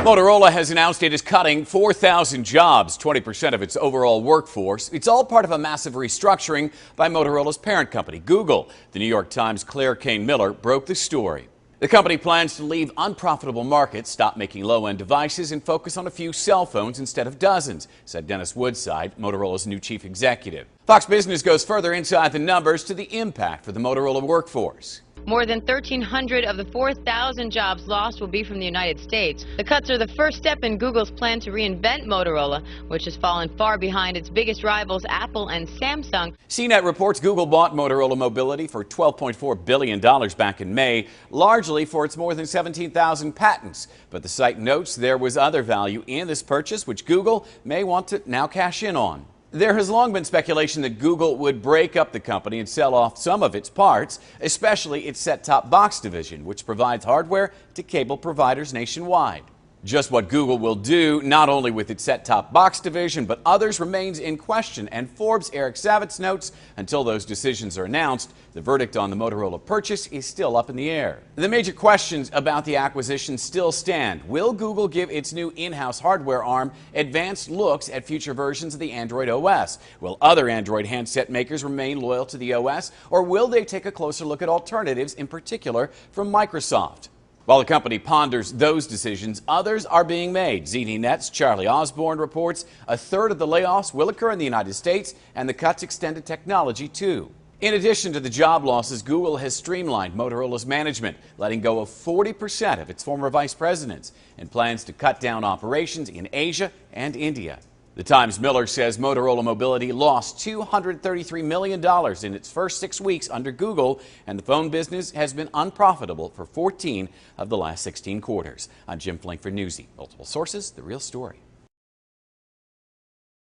Motorola has announced it is cutting 4,000 jobs, 20% of its overall workforce. It's all part of a massive restructuring by Motorola's parent company, Google. The New York Times' Claire Kane-Miller broke the story. The company plans to leave unprofitable markets, stop making low-end devices, and focus on a few cell phones instead of dozens, said Dennis Woodside, Motorola's new chief executive. Fox Business goes further inside the numbers to the impact for the Motorola workforce. More than 1,300 of the 4,000 jobs lost will be from the United States. The cuts are the first step in Google's plan to reinvent Motorola, which has fallen far behind its biggest rivals, Apple and Samsung. CNET reports Google bought Motorola Mobility for $12.4 billion back in May, largely for its more than 17,000 patents. But the site notes there was other value in this purchase, which Google may want to now cash in on. There has long been speculation that Google would break up the company and sell off some of its parts, especially its set-top box division, which provides hardware to cable providers nationwide. Just what Google will do, not only with its set-top box division, but others, remains in question. And Forbes' Eric Savitz notes, until those decisions are announced, the verdict on the Motorola purchase is still up in the air. The major questions about the acquisition still stand. Will Google give its new in-house hardware arm advanced looks at future versions of the Android OS? Will other Android handset makers remain loyal to the OS, or will they take a closer look at alternatives, in particular from Microsoft? While the company ponders those decisions, others are being made. ZDNet's Charlie Osborne reports a third of the layoffs will occur in the United States, and the cuts extend to technology too. In addition to the job losses, Google has streamlined Motorola's management, letting go of 40% of its former vice presidents, and plans to cut down operations in Asia and India. The Times' Miller says Motorola Mobility lost $233 million in its first 6 weeks under Google, and the phone business has been unprofitable for 14 of the last 16 quarters. I'm Jim Flink for Newsy. Multiple sources, the real story.